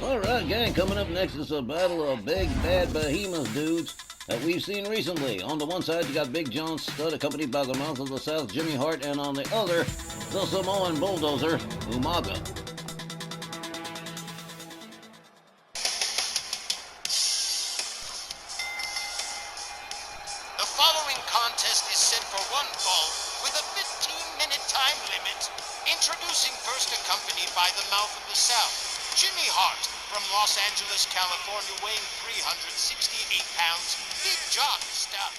Alright, gang, coming up next is a battle of big, bad behemoth dudes that we've seen recently. On the one side, you got Big John Studd, accompanied by the Mouth of the South, Jimmy Hart, and on the other, the Samoan bulldozer, Umaga. The following contest is set for one fall with a 15-minute time limit. Introducing first, accompanied by the Mouth of the South, Jimmy Hart from Los Angeles, California, weighing 368 pounds, Big John Studd.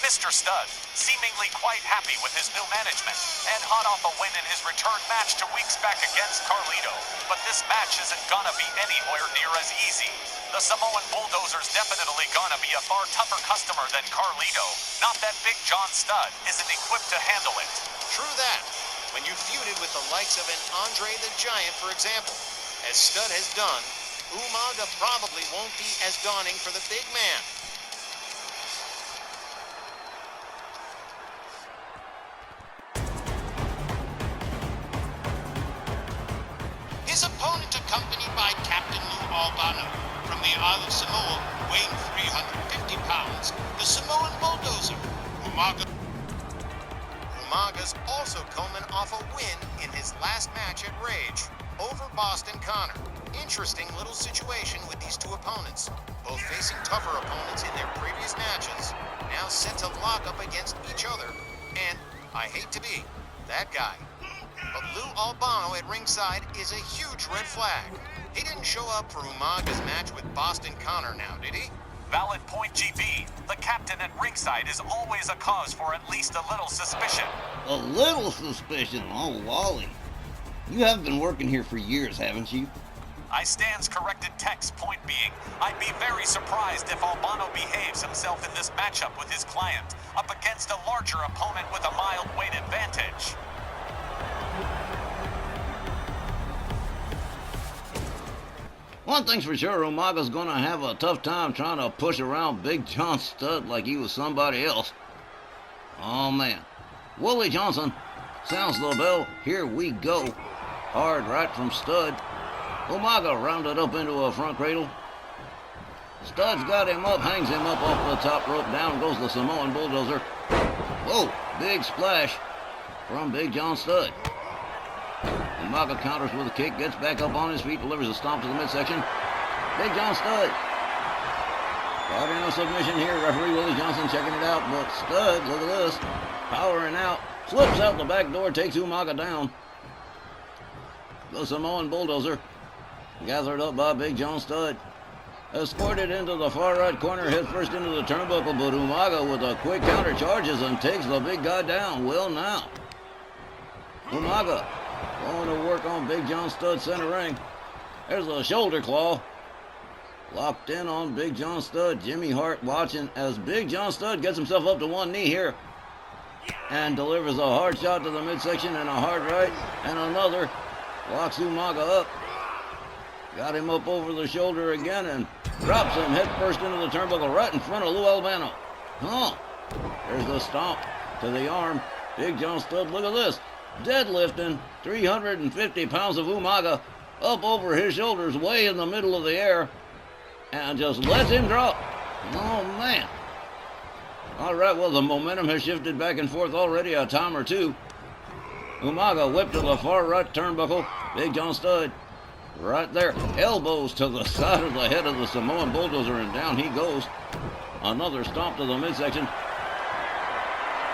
Mr. Studd, seemingly quite happy with his new management, and hot off a win in his return match 2 weeks back against Carlito. But this match isn't gonna be anywhere near as easy. The Samoan Bulldozer's definitely gonna be a far tougher customer than Carlito. Not that Big John Studd isn't equipped to handle it. True that. When you feuded with the likes of an Andre the Giant, for example, as Studd has done, Umaga probably won't be as daunting for the big man. His opponent, accompanied by Captain Lou Albano from the Isle of Samoa, weighing 350 pounds, the Samoan bulldozer, Umaga's also coming off a win in his last match at Rage over Boston Connor. Interesting little situation with these two opponents, both facing tougher opponents in their previous matches, now set to lock up against each other, and I hate to be that guy, but Lou Albano at ringside is a huge red flag. He didn't show up for Umaga's match with Boston Connor now, did he? Valid point, GB. The captain at ringside is always a cause for at least a little suspicion. A little suspicion? Oh, Wally. You have been working here for years, haven't you? I stands corrected text, point being, I'd be very surprised if Albano behaves himself in this matchup with his client, up against a larger opponent with a mild weight advantage. One thing's for sure, Umaga's gonna have a tough time trying to push around Big John Studd like he was somebody else. Oh man. Willie Johnson sounds the bell. Here we go. Hard right from Studd. Umaga rounded up into a front cradle. Studd's got him up, hangs him up off the top rope. Down goes the Samoan bulldozer. Whoa, big splash from Big John Studd. Umaga counters with a kick, gets back up on his feet, delivers a stomp to the midsection. Big John Studd. Caught in a submission here. Referee Willie Johnson checking it out, but Studd, look at this, powering out, slips out the back door, takes Umaga down. The Samoan bulldozer, gathered up by Big John Studd, escorted into the far right corner, head first into the turnbuckle, but Umaga with a quick counter charges and takes the big guy down. Well now, Umaga going to work on Big John Studd's center ring. There's a shoulder claw. Locked in on Big John Studd. Jimmy Hart watching as Big John Studd gets himself up to one knee here and delivers a hard shot to the midsection and a hard right and another. Locks Umaga up. Got him up over the shoulder again and drops him head first into the turnbuckle right in front of Lou Albano. There's the stomp to the arm. Big John Studd, look at this. Deadlifting 350 pounds of Umaga up over his shoulders way in the middle of the air and just lets him drop. Oh man. Alright, well the momentum has shifted back and forth already a time or two. Umaga whipped to the far right turnbuckle. Big John Studd right there. Elbows to the side of the head of the Samoan bulldozer and down he goes. Another stomp to the midsection.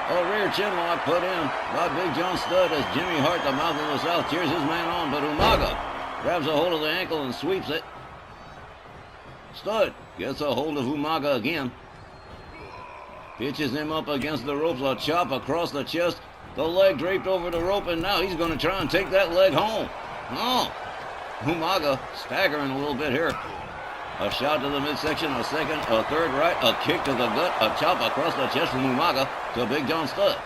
A rear chinlock put in by Big John Studd as Jimmy Hart, the Mouth of the South, cheers his man on, but Umaga grabs a hold of the ankle and sweeps it. Studd gets a hold of Umaga again. Pitches him up against the ropes, a chop across the chest, the leg draped over the rope, and now he's going to try and take that leg home. Umaga staggering a little bit here. A shot to the midsection, a second, a third right, a kick to the gut, a chop across the chest from Umaga to Big John Studd.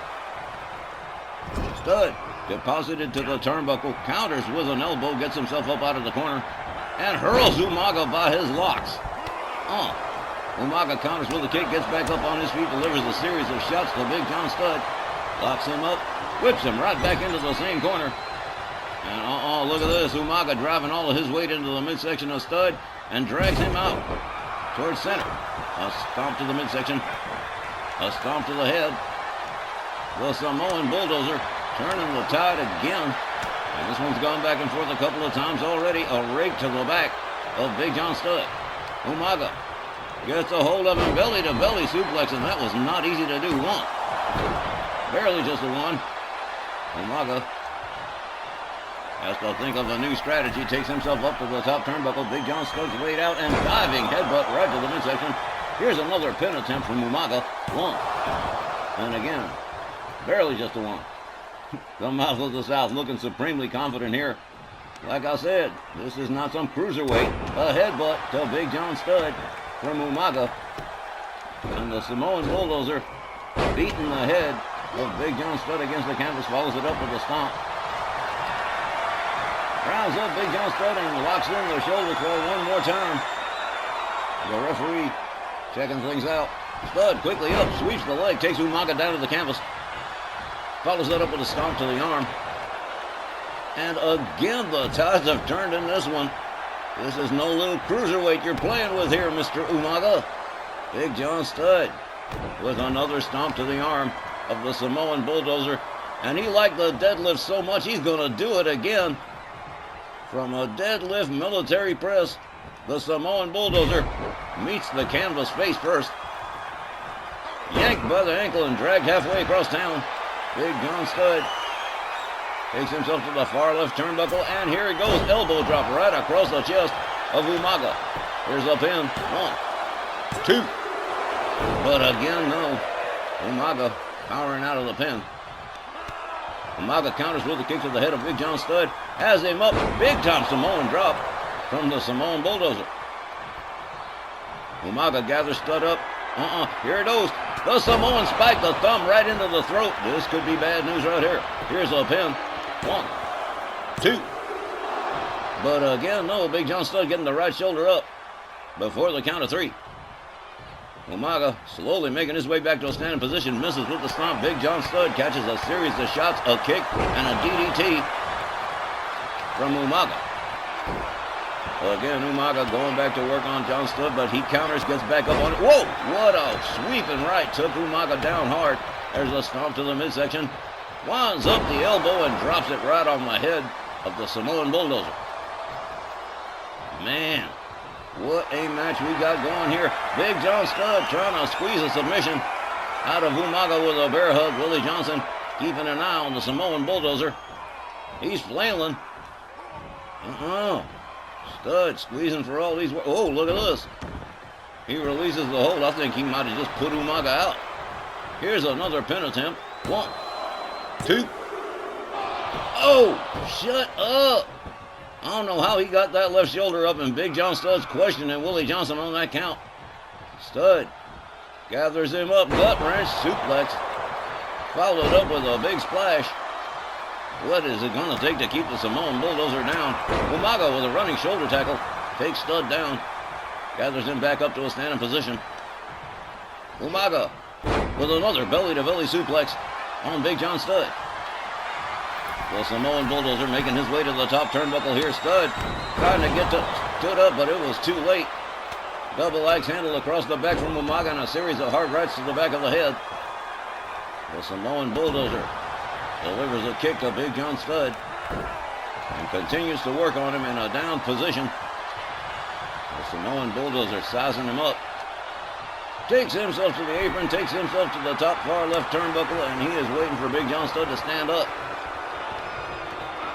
Studd deposited to the turnbuckle, counters with an elbow, gets himself up out of the corner, and hurls Umaga by his locks. Umaga counters with a kick, gets back up on his feet, delivers a series of shots to Big John Studd, locks him up, whips him right back into the same corner. And look at this. Umaga driving all of his weight into the midsection of Stud and drags him out towards center. A stomp to the midsection. A stomp to the head. The Samoan Bulldozer turning the tide again. And this one's gone back and forth a couple of times already. A rake to the back of Big John Studd. Umaga gets a hold of him, belly to belly suplex, and that was not easy to do. One. Barely just a one. Umaga has to think of a new strategy. Takes himself up to the top turnbuckle. Big John Studd's laid out and diving headbutt right to the midsection. Here's another pin attempt from Umaga. One. And again, barely just a one. The Mouth of the South looking supremely confident here. Like I said, this is not some cruiserweight. A headbutt to Big John Studd from Umaga. And the Samoan Bulldozer beating the head of Big John Studd against the canvas. Follows it up with a stomp. Rounds up Big John Studd and locks in the shoulder throw one more time. The referee checking things out. Studd quickly up, sweeps the leg, takes Umaga down to the canvas. Follows that up with a stomp to the arm. And again, the tides have turned in this one. This is no little cruiserweight you're playing with here, Mr. Umaga. Big John Studd with another stomp to the arm of the Samoan Bulldozer. And he liked the deadlift so much, he's going to do it again. From a deadlift military press, the Samoan Bulldozer meets the canvas face first. Yanked by the ankle and dragged halfway across town. Big John Studd takes himself to the far left turnbuckle, and here he goes. Elbow drop right across the chest of Umaga. Here's a pin. One, two. But again, no. Umaga powering out of the pin. Umaga counters with a kick to the head of Big John Studd. Has him up. Big time Samoan drop from the Samoan Bulldozer. Umaga gathers Studd up. Here it goes. The Samoan spike, the thumb right into the throat. This could be bad news right here. Here's a pin. One, two. But again, no. Big John Studd getting the right shoulder up before the count of three. Umaga slowly making his way back to a standing position. Misses with the stomp. Big John Studd catches a series of shots, a kick, and a DDT from Umaga. Again, Umaga going back to work on John Studd, but he counters, gets back up on it. Whoa! What a sweeping right. Took Umaga down hard. There's a stomp to the midsection. Winds up the elbow and drops it right on the head of the Samoan Bulldozer. Man, what a match we got going here. Big John Studd trying to squeeze a submission out of Umaga with a bear hug. Willie Johnson keeping an eye on the Samoan Bulldozer. He's flailing. Studd squeezing for all these. Oh, look at this. He releases the hold. I think he might have just put Umaga out. Here's another pin attempt. One, two. Oh, shut up. I don't know how he got that left shoulder up, and Big John Studd's questioning Willie Johnson on that count. Studd gathers him up, gut wrench, suplex. Followed up with a big splash. What is it going to take to keep the Samoan Bulldozer down? Umaga with a running shoulder tackle. Takes Studd down. Gathers him back up to a standing position. Umaga with another belly-to-belly suplex on Big John Studd. The Samoan Bulldozer making his way to the top turnbuckle here. Studd trying to get stood up, but it was too late. Double axe handle across the back from Umaga and a series of hard rights to the back of the head. The Samoan Bulldozer delivers a kick to Big John Studd and continues to work on him in a down position. The Samoan Bulldozer sizing him up. Takes himself to the apron, takes himself to the top far left turnbuckle, and he is waiting for Big John Studd to stand up.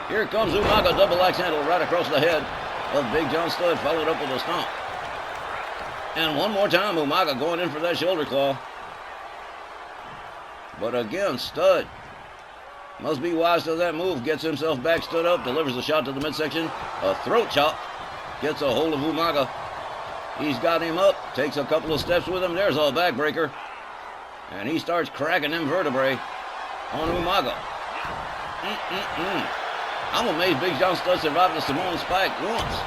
Here comes Umaga, double axe handle right across the head of Big John Studd, followed up with a stomp. And one more time, Umaga going in for that shoulder claw. But again, Studd must be wise to that move. Gets himself back, stood up, delivers a shot to the midsection. A throat chop. Gets a hold of Umaga. He's got him up. Takes a couple of steps with him. There's a backbreaker. And he starts cracking them vertebrae on Umaga. I'm amazed Big John Studd survived the Samoan spike once.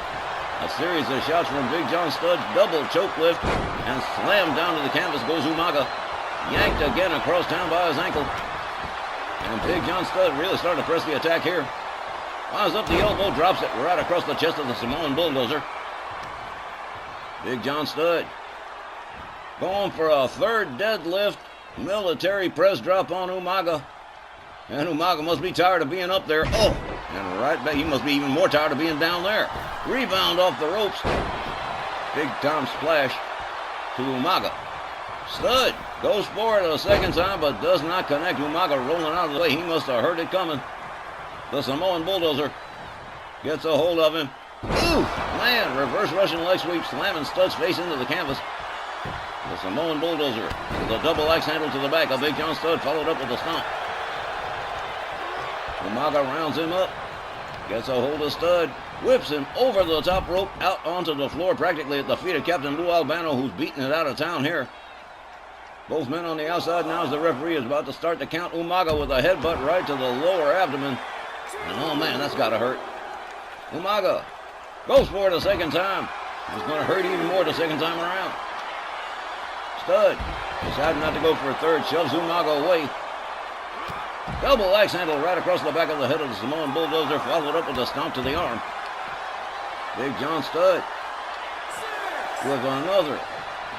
A series of shots from Big John Studd. Double choke lift. And slammed down to the canvas goes Umaga. Yanked again across town by his ankle. And Big John Studd really starting to press the attack here. Fires up the elbow, drops it right across the chest of the Samoan Bulldozer. Big John Studd going for a third deadlift military press drop on Umaga. And Umaga must be tired of being up there. Oh, and right back, he must be even more tired of being down there. Rebound off the ropes. Big time splash to Umaga. Studd goes for it a second time, but does not connect. Umaga rolling out of the way. He must have heard it coming. The Samoan Bulldozer gets a hold of him. Ooh, man, reverse Russian leg sweep, slamming Studd's face into the canvas. The Samoan Bulldozer with a double axe handle to the back of Big John Studd, followed up with a stomp. Umaga rounds him up, gets a hold of Studd, whips him over the top rope, out onto the floor, practically at the feet of Captain Lou Albano, who's beating it out of town here. Both men on the outside now as the referee is about to start to count. Umaga with a headbutt right to the lower abdomen. And oh man, that's got to hurt. Umaga goes for it a second time. It's going to hurt even more the second time around. Studd decided not to go for a third, shoves Umaga away. Double axe handle right across the back of the head of the Samoan Bulldozer, followed up with a stomp to the arm. Big John Studd with another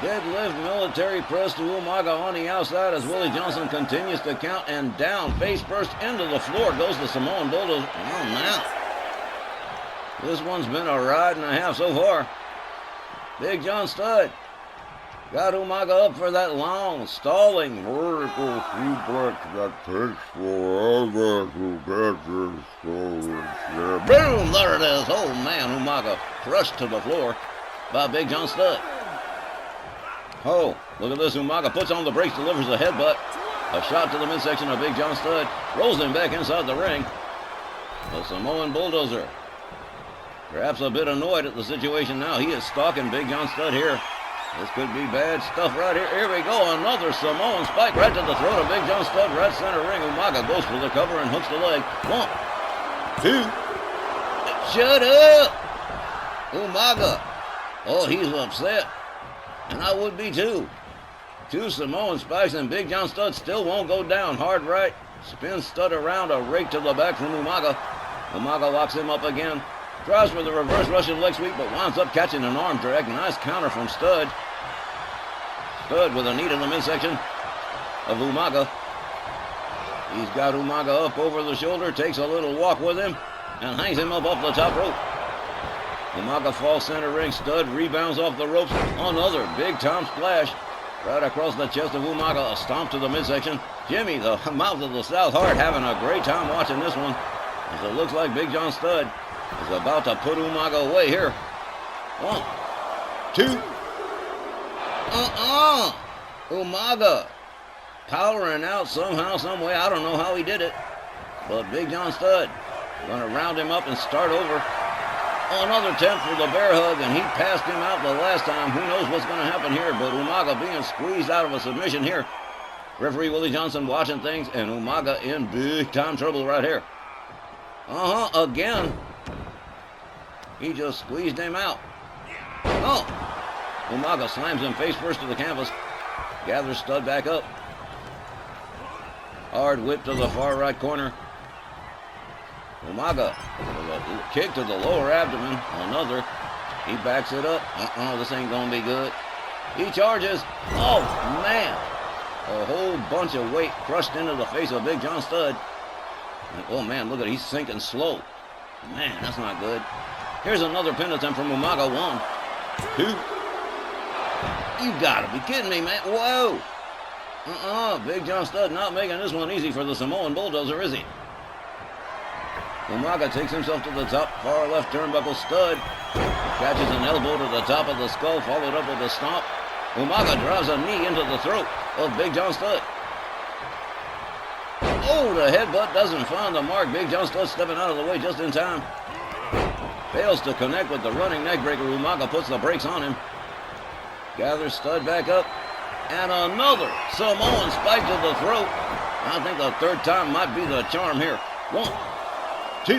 deadlift military press to Umaga on the outside as Willie Johnson continues to count, and down face first into the floor goes the Samoan Bulldozer. Oh man, this one's been a ride and a half so far. Big John Studd got Umaga up for that long, stalling vertical suplex that takes forever to get this stolen. Boom! There it is. Oh man, Umaga crushed to the floor by Big John Studd. Oh, look at this. Umaga puts on the brakes, delivers a headbutt. A shot to the midsection of Big John Studd. Rolls him back inside the ring. The Samoan Bulldozer, perhaps a bit annoyed at the situation now. He is stalking Big John Studd here. This could be bad stuff right here. Here we go. Another Samoan spike right to the throat of Big John Studd, right center ring. Umaga goes for the cover and hooks the leg. 1, 2. Shut up! Umaga. Oh, he's upset. And I would be too. 2 Samoan spikes and Big John Studd still won't go down. Hard right. Spins Studd around, a rake to the back from Umaga. Umaga locks him up again. Tries for the reverse Russian leg sweep, but winds up catching an arm drag. Nice counter from Studd. Studd with a knee to the midsection of Umaga. He's got Umaga up over the shoulder, takes a little walk with him, and hangs him up off the top rope. Umaga falls center ring. Studd rebounds off the ropes. Another big time splash right across the chest of Umaga. A stomp to the midsection. Jimmy, the mouth of the South Heart, having a great time watching this one, as it looks like Big John Studd is about to put Umaga away here. 1, 2. Umaga powering out somehow, some way. I don't know how he did it, but Big John Studd going to round him up and start over. Another attempt for the bear hug, and he passed him out the last time. Who knows what's going to happen here, but Umaga being squeezed out of a submission here. Referee Willie Johnson watching things, and Umaga in big time trouble right here. Again. He just squeezed him out. Oh! Umaga slams him face first to the canvas. Gathers Studd back up. Hard whip to the far right corner. Umaga with a kick to the lower abdomen. Another. He backs it up. This ain't gonna be good. He charges. Oh, man. A whole bunch of weight crushed into the face of Big John Studd. And, oh, man, look at it. He's sinking slow. Man, that's not good. Here's another pin attempt from Umaga. 1, 2. You gotta be kidding me, man. Whoa. Big John Studd not making this one easy for the Samoan Bulldozer, is he? Umaga takes himself to the top, far left turnbuckle. Studd catches an elbow to the top of the skull, followed up with a stomp. Umaga drives a knee into the throat of Big John Studd. Oh, the headbutt doesn't find the mark. Big John Studd stepping out of the way just in time. Fails to connect with the running neckbreaker. Umaga puts the brakes on him. Gathers Studd back up. And another Samoan spike to the throat. I think the third time might be the charm here. 1, 2.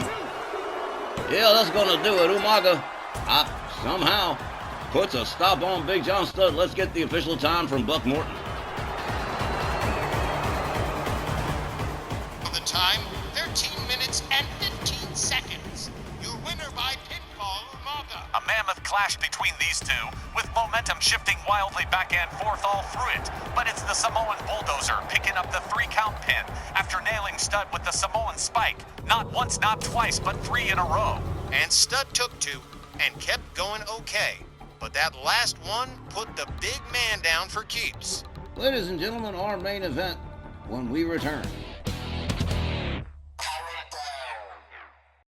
Yeah, that's going to do it. Umaga somehow puts a stop on Big John Studd. Let's get the official time from Buck Morton. The time, 13 minutes and 15 seconds. mammoth clash between these two, with momentum shifting wildly back and forth all through it. But it's the Samoan bulldozer picking up the 3-count pin after nailing Stud with the Samoan spike. Not once, not twice, but 3 in a row. And Stud took 2 and kept going okay. But that last one put the big man down for keeps. Ladies and gentlemen, our main event when we return.